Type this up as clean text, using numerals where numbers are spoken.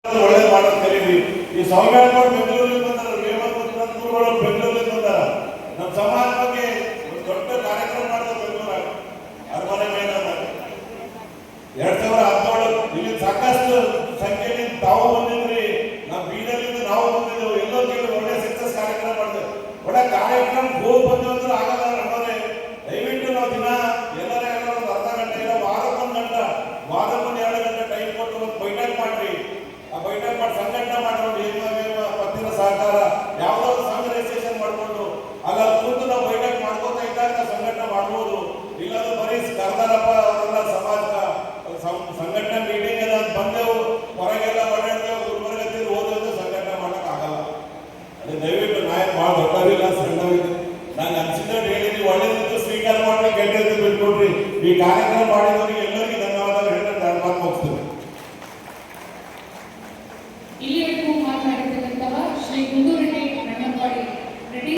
ಒಳ್ಳೆ ಮಾಡೋದು ಕರೀರಿ. ಈ ಸೌಮ್ಯಗಳು ಬೆಂಗಳೂರಿಗೆ ಬಂದಾರ, ವೇಮಪುರಗಳು ಬೆಂಗಳೂರಿಗೆ ಬಂದಾರ. ನಮ್ಮ ಸಮಾಜ ಬಗ್ಗೆ ಒಂದು ದೊಡ್ಡ ಕಾರ್ಯಕ್ರಮ ಮಾಡಿದ ಬೆಂಗಳೂರಾಗ ಅರಮನೆ ಮೈದಾನ 2017 ಇಲ್ಲಿ ಸಾಕಷ್ಟು ಸಂಖ್ಯೆಯಲ್ಲಿ ತಾವು ಬಂದಿದ್ರಿ. ನಮ್ಮ ಬೀದರ್ಲಿಂದ ನಾವು ಬಂದಿದ್ದೆವು. ಎಲ್ಲೋ ಕೇಳಿ ಒಳ್ಳೆ ಸಕ್ಸಸ್ ಕಾರ್ಯಕ್ರಮ ಮಾಡಿದೆವು. ಒಳ್ಳೆ ಕಾರ್ಯಕ್ರಮ ಹೋಗಿ ಬಂದು ಅಂದ್ರೆ ಆಗಲ್ಲ ನಮ್ಮನೆ. ದಯವಿಟ್ಟು ನಾವು ದಿನ ಎಲ್ಲರೂ ಒಂದು ಅರ್ಧ ಗಂಟೆ ಇಲ್ಲ ವಾರಕ್ಕೊಂದು ಗಂಟೆ, ವಾರಕ್ಕೊಂದು 2 ಗಂಟೆ ಟೈಮ್ ಕೊಟ್ಟು ಒಂದು ಬೈಠಕ್ ಮಾಡ್ರಿ. ಆ ಬೈಠಕ್ ಮಾಡಿ ಸಂಘಟನೆ ಮಾಡ್ಕೊಂಡು ಪತ್ತಿನ ಸಹಕಾರ ಯಾವ್ದಾದ್ರು ಸಂಘ ರಿಜಿಸ್ಟ್ರೇಷನ್ ಮಾಡ್ಕೊಂಡು ಅಲ್ಲ ಕೂತು ನಾವು ಬೈಠಕ್ ಮಾಡ್ಕೋತಾ ಇದ್ದಾಗ ಸಂಘಟನೆ ಮಾಡ್ಬೋದು. ಇಲ್ಲಾಂದ್ರೆ ಬರೀ ಕರ್ದಾರಪ್ಪ ಅವರೆಲ್ಲ ಸಮಾಜ ಸಂಘಟನೆ ಮೀಟಿಂಗ್ ಎಲ್ಲ ಬಂದೆವು, ಹೊರಗೆಲ್ಲ ಓಡಾಡ್ತೇವೆ, ಗುಲ್ಬರ್ಗത്തിൽ ಓದೋದು ಸಂಘಟನೆ ಮಾಡಕ್ ಆಗಲ್ಲ. ಅದು ದಯವಿಟ್ಟು ನಾಯಕ್ ಭಾಳ ದೊಡ್ಡವಿಲ್ಲ, ಸಣ್ಣವಿದೆ. ನಂಗೆ ಅನ್ಸಿದ್ದ ಹೇಳಿದ್ರಿ, ಒಳ್ಳೇದಿದ್ದು ಸ್ವೀಕಾರ ಮಾಡಿ, ಕೆಟ್ಟದ್ದು ಬಿಟ್ಕೊಡ್ರಿ. ಈ ಕಾರ್ಯಕ್ರಮ ಮಾಡಿದವರಿಗೆ ಎಲ್ಲರಿಗೂ ಧನ್ಯವಾದ ಹೇಳಿ ನಾನು ಮಾತು ಮುಗಿಸ್ತೇನೆ. ಇಲ್ಲಿವರೆಗೂ ಮಾತನಾಡಿದಂತಹ ಶ್ರೀ ಗುಂಡೂರೆಡ್ಡಿ ರಂಗನವಾಡಿ ರೆಡ್ಡಿ